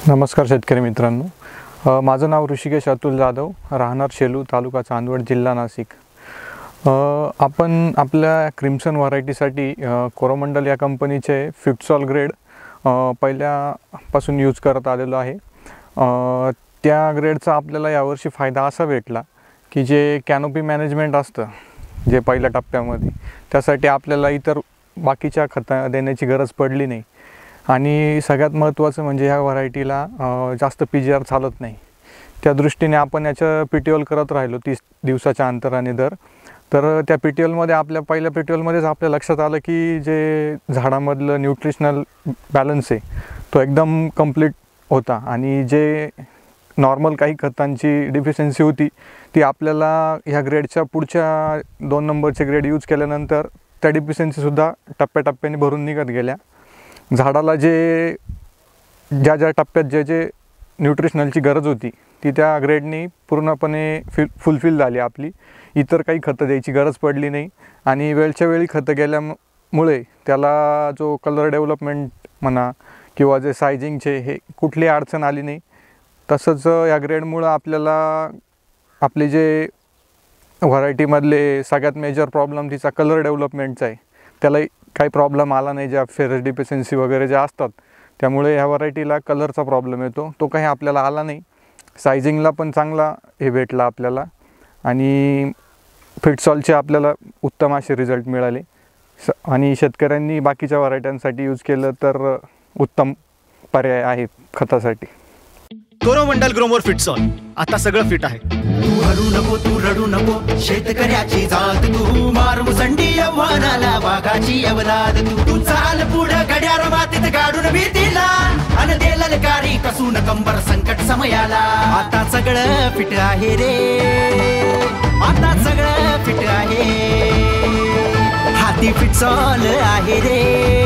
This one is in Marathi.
नमस्कार शेतकरी मित्रांनो, माझं नाव ऋषिकेश अतुल जाधव, राहणार शेलू, तालुका चांदवड, जिल्हा नाशिक। आपण आपल्या क्रिम्सन व्हरायटीसाठी कोरोमंडल या कंपनीचे फिटसॉल ग्रेड पहिल्यापासून यूज करत आलेलो आहे। त्या ग्रेडचा आपल्याला यावर्षी फायदा असा भेटला की जे कॅनोपी मॅनेजमेंट असतं जे पहिल्या टप्प्यामध्ये, त्यासाठी आपल्याला इतर बाकीच्या खतं देण्याची गरज पडली नाही। आणि सगळ्यात महत्त्वाचं म्हणजे ह्या व्हरायटीला जास्त PGR चालत नाही, त्या दृष्टीने आपण याचं PTOL करत राहिलो 30 दिवसाच्या अंतराने तर त्या PTOLमध्ये आपल्या पहिल्या PTOLमध्येच आपल्या लक्षात आलं की जे झाडामधलं न्यूट्रिशनल बॅलन्स आहे तो एकदम कंप्लीट होता आणि जे नॉर्मल काही खतांची डिफिशियन्सी होती ती आपल्याला ह्या ग्रेडच्या पुढच्या 2 नंबरचे ग्रेड यूज केल्यानंतर त्या डिफिशियन्सीसुद्धा टप्प्याटप्प्याने भरून निघत गेल्या। झाडाला ज्या टप्प्यात जे न्यूट्रिशनलची गरज होती ती त्या ग्रेडनी पूर्णपणे फुलफिल झाली आपली। इतर काही खतं द्यायची गरज पडली नाही आणि वेळच्या वेळी खतं गेल्यामुळे त्याला जो कलर डेव्हलपमेंट म्हणा किंवा जे सायझिंगचे हे कुठली अडचण आली नाही। तसंच या ग्रेडमुळं आपल्याला आपले जे व्हरायटीमधले सगळ्यात मेजर प्रॉब्लेम तिचा कलर डेव्हलपमेंटचा आहे, त्याला काही प्रॉब्लेम आला नाही। ज्या फेरस डिफिशियन्सी वगैरे ज्या असतात त्यामुळे ह्या व्हरायटीला कलरचा प्रॉब्लेम येतो, तो काही आपल्याला आला नाही। सायझिंगला पण चांगला हे भेटला आपल्याला आणि फिटसॉलचे आपल्याला उत्तम असे रिझल्ट मिळाले आणि शेतकऱ्यांनी बाकीच्या व्हरायट्यांसाठी यूज केलं तर उत्तम पर्याय आहे खतासाठी। कोरोमंडल ग्रोमोर फिटसॉल, आता सगळं फिट आहे। तू रडू नको शेतकऱ्याची जात, तू मार मुसंडी आव्हानाला वाघाची अवलाद। तू चाल पुढं घड्याळ मातीत गाडून भीतीला अन दे ललकारी कसून कंबर संकट समयाला। आता सगळं फिट आहे रे, आता सगळं फिट आहे, हाती फिटसॉल आहे रे।